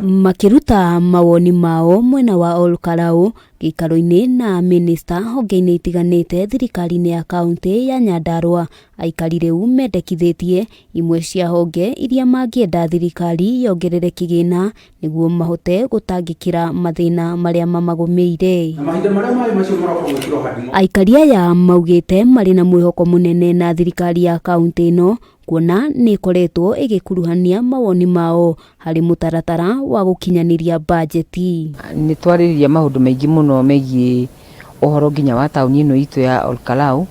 Makiruta mawoni mao mwena wa Olkalau gikaro-ini na minista honge-ini itiganite thirikari-ini ya kaunti ya Nyandarua, aikari riu mendekithitie imwe cia honge iria mangienda thirikari yongerere kigina niguo mahote gutangikira mathina maria mamagumeire. Aikari aya maugite mari na mwihoko munene na thirikari ya kaunti ino kuona ni koretwo igikuruhania mawoni mao hari mutaratara wa gukinyaniria bajeti. Ni twariria maundu maingi muno megie uhoro nginya wa tauni ino itu ya Olkalau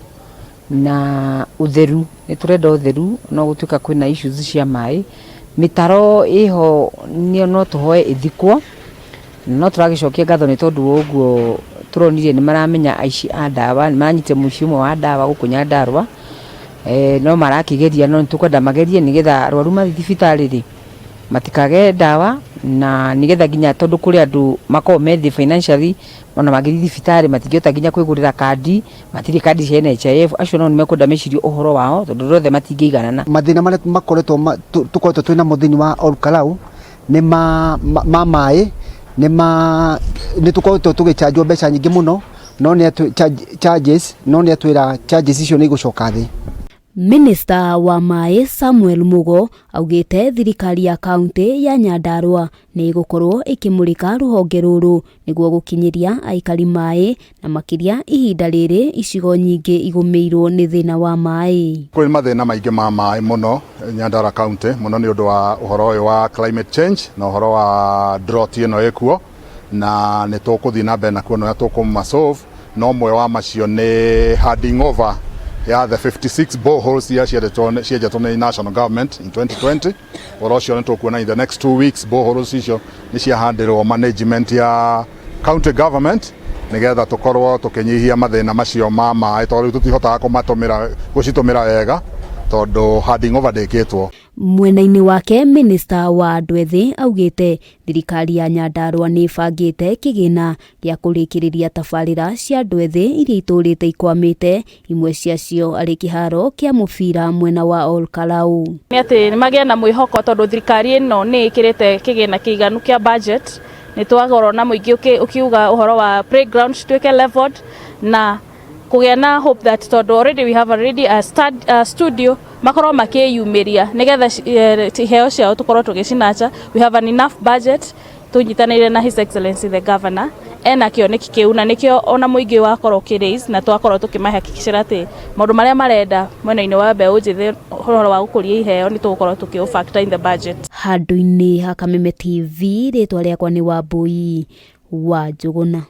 na utheru. Ni turenda utheru no gutuika kwina issues cia mai mitaro iho ni no tuhoe ithikwo no turagicokia ngatho ni tondu uguo turonire ni maramenya aici a ndawa ni maranyite muciumo wa ndawa guku Nyandarua no marakigeria no tukwenda magerie nigetha arwaru mathi thibitari ri matikage ndawa na nigetha ginya tondu kuri andu mako methi financially ona magiri thibitari matingihota ginya kwigurira kandi matiri kandi cia NHIF acio no nimekwenda mecirio uhoro wao tondu rothe matingeiganana. Mathina maria makoretwo tukoretwo twina muthini wa Olkalau ni mai ni tukoretwo tugichanjwo mbeca nyingi muno no ni charges icio ni igucoka thi. Minista wa mai Samuel Mugo augite thirikari ya kaunti ya Nyandarua ni igukorwo ikimurika ruhonge ruru niguo gukinyiria aikari mai na makiria ihinda riri icigo nyingi igumeirwo ni thina wa mai. Kuri mathina maingi ma mai muno Nyandarua kaunti muno ni undu wa uhoro wa climate change na uhoro wa drought ino ikuo na ni tukuthi na mbere na kuona tukumasolve no mwe wa macio ni handing over the 56 boreholes ciajetwo ni national government in 2020 orocio nitukuona in the next 2 weeks boreholes icio ni ciahandirwo management ya county government nigetha tukorwo tukinyihia mathina macio ma mai tondu tutihotaga gucitumira wega tondu handing over ndikitwo. Mwena-ini wake minista wa andu ethi augite thirikari ya Nyandarua ni bangite kigina gia kurikiriria tabarira cia andu ethi iria iturite ikwamite imwe ciacio ari kiharo kia mubira mwena wa Olkalau. Ni ati ni magia na mwihoko tondu thirikari ino ni ikirite kigina kiiganu kia budget ni twagoro na muingi ukiuga uhoro wa playground twike leveled na kugia na hope that tondu already we have a studio makorwo makiyumiria nigetha heo ciao tukorwo tugicinacha. We have an enough budget tunyitanire na His Excellency the Governor ena kioneki kiu na nikio ona muingi wakorwo kiraise na twakorwo tukimahakikishira ati maundu maria marenda mwena-ini wa mbeu njithi uhoro wa gukuria iheo ni tugukorwo tukio factor in the budget. Handu-ini ha Kameme TV ritwa riakwa ni Wambui wa Njuguna.